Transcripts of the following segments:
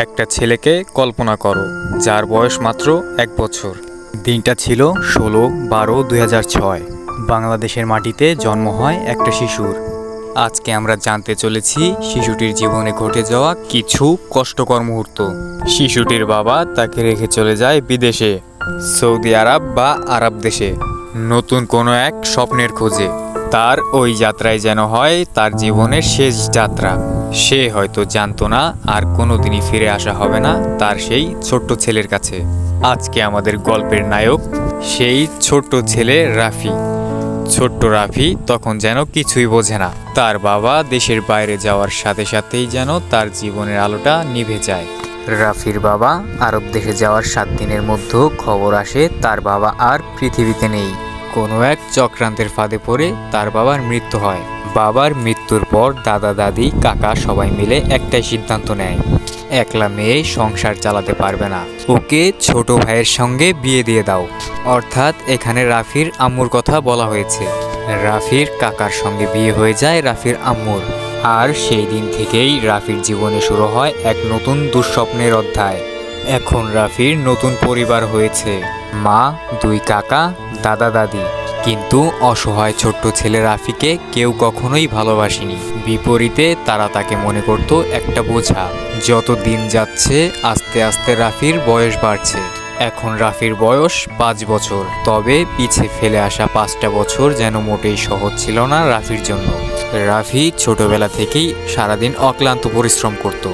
একটা ছেলেকে কল্পনা করো যার বয়স মাত্র 1 বছর। দিনটা ছিল 16/12/2006। বাংলাদেশের মাটিতে জন্ম হয় একটা শিশুর। আজকে আমরা জানতে চলেছি শিশুটির জীবনে ঘটে যাওয়া কিছু কষ্টকর মুহূর্ত। শিশুটির বাবা তাকে রেখে চলে যায় বিদেশে, সৌদি আরব বা আরব দেশে, নতুন কোনো এক স্বপ্নের খোঁজে। তার ওই যাত্রায় যেন হয় তার জীবনের শেষ যাত্রা। সে হয়তো জানতো না আর কোনোদিনই ফিরে আসা হবে না তার সেই ছোট্ট ছেলের কাছে। আজকে আমাদের গল্পের নায়ক সেই ছোট্ট ছেলে রাফি। ছোট্ট রাফি তখন যেন কিছুই বোঝে না। তার বাবা দেশের বাইরে যাওয়ার সাথে সাথেই যেন তার জীবনের আলোটা নিভে যায়। রাফির বাবা আরব দেশে যাওয়ার 7 দিনের মধ্যে খবর আসে তার বাবা আর পৃথিবীতে নেই। কোনো এক চক্রান্তের ফাঁদে পড়ে তার বাবার মৃত্যু হয়। বাবার মৃত্যুর পর দাদা দাদি কাকা সবাই মিলে একটাই সিদ্ধান্ত নেয়, একলা মেয়ে সংসার চালাতে পারবে না, ওকে ছোট ভাইয়ের সঙ্গে বিয়ে দিয়ে দাও। অর্থাৎ এখানে রাফির আম্মুর কথা বলা হয়েছে। রাফির কাকার সঙ্গে বিয়ে হয়ে যায় রাফির আম্মুর। আর সেই দিন থেকেই রাফির জীবনে শুরু হয় এক নতুন দুঃস্বপ্নের অধ্যায়। এখন রাফির নতুন পরিবার হয়েছে, মা, 2 কাকা, দাদা দাদি। কিন্তু অসহায় ছোট্ট ছেলে রাফিকে কেউ কখনোই ভালোবাসেনি। বিপরীতে তারা তাকে মনে করত একটা বোঝা। যত দিন যাচ্ছে আস্তে আস্তে রাফির বয়স বাড়ছে। এখন রাফির বয়স 5 বছর। তবে পিছে ফেলে আসা 5টা বছর যেন মোটেই সহজ ছিল না রাফির জন্য। রাফি ছোটবেলা থেকেই সারাদিন অক্লান্ত পরিশ্রম করত।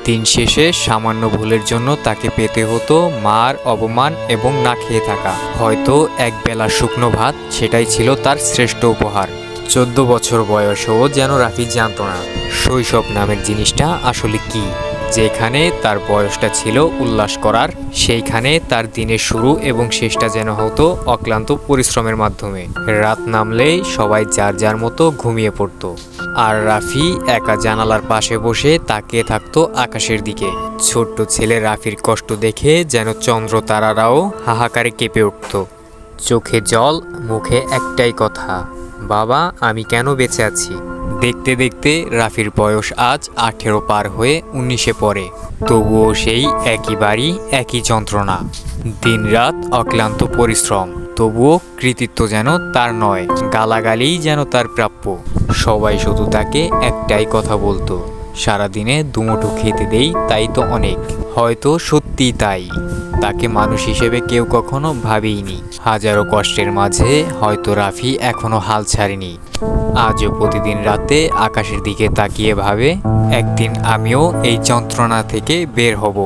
দিন শেষে সামান্য ভুলের জন্য তাকে পেতে হতো মার অপমান এবং না খেয়ে থাকা। হয়তো একবেলা শুকনো ভাত, সেটাই ছিল তার শ্রেষ্ঠ উপহার। 14 বছর বয়সেও যেন রাফি জানত না শৈশব নামের জিনিসটা আসলে কি। যেখানে তার বয়সটা ছিল উল্লাস করার, সেইখানে তার দিনের শুরু এবং শেষটা যেন হতো অক্লান্ত পরিশ্রমের মাধ্যমে। রাত নামলেই সবাই যার যার মতো ঘুমিয়ে পড়ত, আর রাফি একা জানালার পাশে বসে তাকিয়ে থাকতো আকাশের দিকে। ছোট্ট ছেলে রাফির কষ্ট দেখে যেন চন্দ্র তারারাও হাহাকারে কেঁপে উঠত। চোখে জল, মুখে একটাই কথা, বাবা আমি কেন বেঁচে আছি। দেখতে দেখতে রাফির বয়স আজ 18 পার হয়ে 19-এ পড়ে। তবুও সেই একই বাড়ি, একই যন্ত্রণা, দিনরাত অক্লান্ত পরিশ্রম। তবুও কৃতিত্ব যেন তার নয়, গালাগালিই যেন তার প্রাপ্য। সবাই শুধু তাকে একটাই কথা বলতো, সারাদিনে দুমুঠো খেতে দেই তাই তো অনেক। হয়তো সত্যিই তাই, তাকে মানুষ হিসেবে কেউ কখনো ভাবেইনি। হাজারো কষ্টের মাঝে হয়তো রাফি এখনো হাল ছাড়েনি। আজও প্রতিদিন রাতে আকাশের দিকে তাকিয়ে ভাবে, একদিন আমিও এই যন্ত্রণা থেকে বের হব,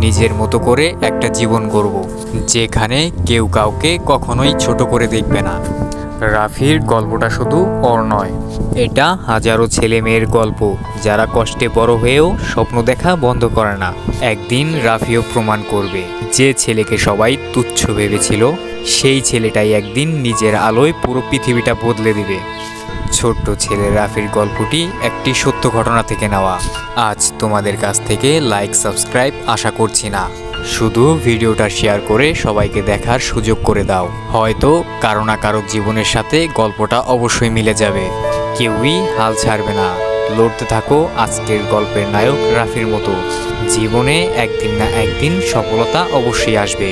নিজের মতো করে একটা জীবন গড়ব, যেখানে কেউ কাউকে কখনোই ছোট করে দেখবে না। রাফির গল্পটা শুধু ওর নয়, এটা হাজারো ছেলে মেয়ের গল্প যারা কষ্টে বড় হয়েও স্বপ্ন দেখা বন্ধ করে না। একদিন রাফিও প্রমাণ করবে, যে ছেলেকে সবাই তুচ্ছ ভেবেছিল সেই ছেলেটাই একদিন নিজের আলোয় পুরো পৃথিবীটা বদলে দিবে। ছোট্ট ছেলে রাফির গল্পটি একটি সত্য ঘটনা থেকে নেওয়া। আজ তোমাদের কাছ থেকে লাইক সাবস্ক্রাইব আশা করছি না, শুধু ভিডিওটা শেয়ার করে সবাইকে দেখার সুযোগ করে দাও। হয়তো কারো না কারো জীবনের সাথে গল্পটা অবশ্যই মিলে যাবে। কেউই হাল ছাড়বে না, লড়তে থাকো আজকের গল্পের নায়ক রাফির মতো। জীবনে একদিন না একদিন সফলতা অবশ্যই আসবে।